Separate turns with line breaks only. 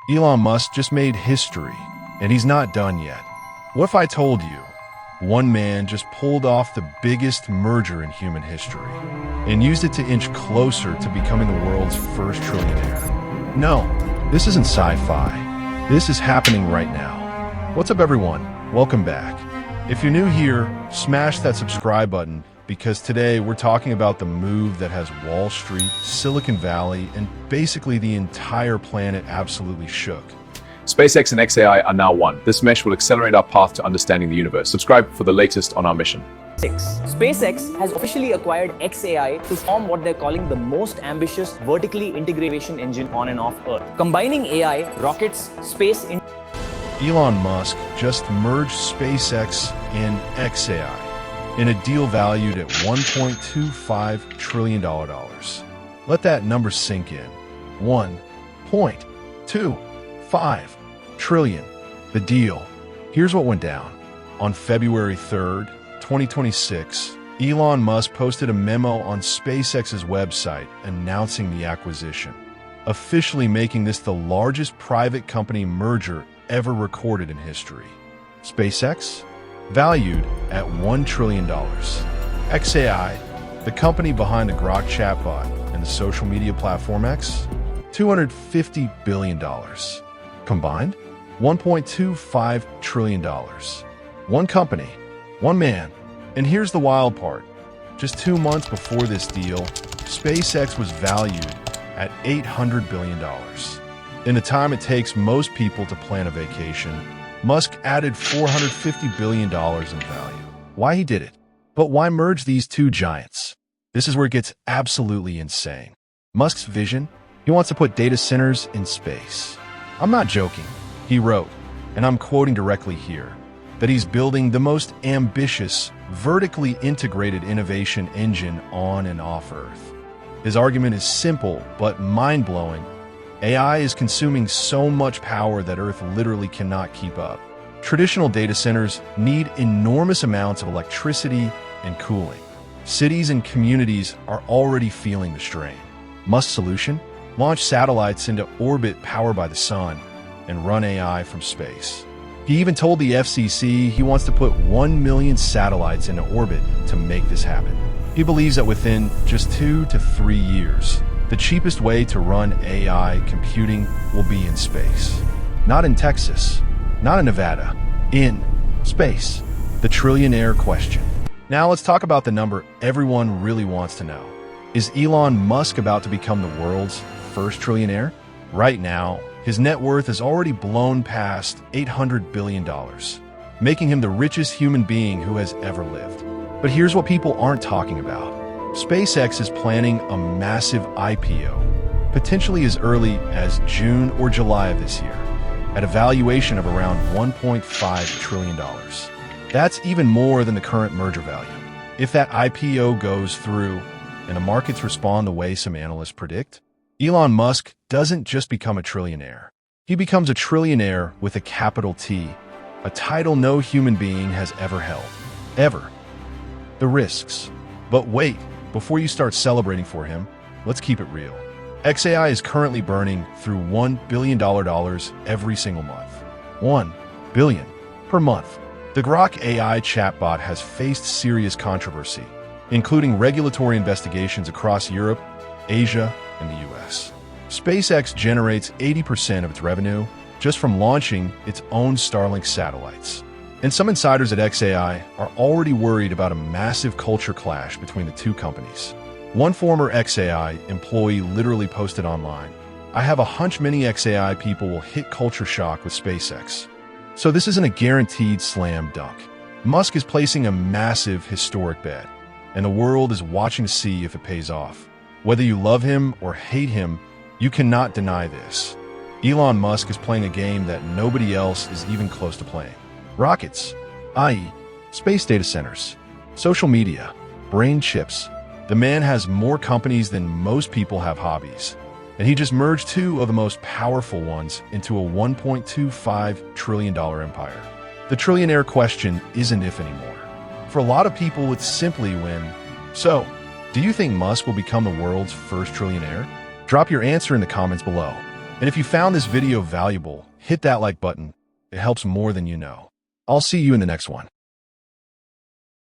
Elon Musk just made history, and he's not done yet. What if I told you one man just pulled off the biggest merger in human history and used it to inch closer to becoming the world's first trillionaire? No, this isn't sci-fi. This is happening right now. What's up, everyone? Welcome back. If you're new here, smash that subscribe button because today we're talking about the move that has Wall Street, Silicon Valley, and basically the entire planet absolutely shook.
SpaceX and xAI are now one. This mesh will accelerate our path to understanding the universe. Subscribe for the latest on our mission.
SpaceX has officially acquired xAI to form what they're calling the most ambitious vertically integration engine on and off Earth. Combining AI, rockets, space...
Elon Musk just merged SpaceX and xAI in a deal valued at $1.25 trillion. Let that number sink in. 1.25 trillion. The deal. Here's what went down. On February 3rd, 2026, Elon Musk posted a memo on SpaceX's website announcing the acquisition, officially making this the largest private company merger ever recorded in history. SpaceX, valued at $1 trillion. xAI, the company behind the Grok chatbot and the social media platform X, $250 billion. Combined, $1.25 trillion. One company, one man. And here's the wild part. Just 2 months before this deal, SpaceX was valued at $800 billion. In the time it takes most people to plan a vacation, Musk added $450 billion in value. Why he did it? But why merge these two giants? This is where it gets absolutely insane. Musk's vision? He wants to put data centers in space. I'm not joking. He wrote, and I'm quoting directly here, that he's building the most ambitious, vertically integrated innovation engine on and off Earth. His argument is simple but mind-blowing. AI is consuming so much power that Earth literally cannot keep up. Traditional data centers need enormous amounts of electricity and cooling. Cities and communities are already feeling the strain. Musk's solution? Launch satellites into orbit powered by the sun and run AI from space. He even told the FCC he wants to put 1 million satellites into orbit to make this happen. He believes that within just 2 to 3 years, the cheapest way to run AI computing will be in space. Not in Texas, not in Nevada, in space. The trillionaire question. Now let's talk about the number everyone really wants to know. Is Elon Musk about to become the world's first trillionaire? Right now, his net worth has already blown past $800 billion, making him the richest human being who has ever lived. But here's what people aren't talking about. SpaceX is planning a massive IPO, potentially as early as June or July of this year, at a valuation of around $1.5 trillion. That's even more than the current merger value. If that IPO goes through and the markets respond the way some analysts predict, Elon Musk doesn't just become a trillionaire. He becomes a trillionaire with a capital T, a title no human being has ever held. Ever. The risks. But wait, before you start celebrating for him, let's keep it real. xAI is currently burning through $1 billion every single month. $1 billion per month. The Grok AI chatbot has faced serious controversy, including regulatory investigations across Europe, Asia, and the US. SpaceX generates 80% of its revenue just from launching its own Starlink satellites. And some insiders at xAI are already worried about a massive culture clash between the two companies. One former xAI employee literally posted online, "I have a hunch many xAI people will hit culture shock with SpaceX." So this isn't a guaranteed slam dunk. Musk is placing a massive historic bet, and the world is watching to see if it pays off. Whether you love him or hate him, you cannot deny this. Elon Musk is playing a game that nobody else is even close to playing. Rockets, i.e., space data centers, social media, brain chips. The man has more companies than most people have hobbies, and he just merged two of the most powerful ones into a $1.25 trillion empire. The trillionaire question isn't if anymore. For a lot of people, it's simply when. So, do you think Musk will become the world's first trillionaire? Drop your answer in the comments below. And if you found this video valuable, hit that like button. It helps more than you know. I'll see you in the next one.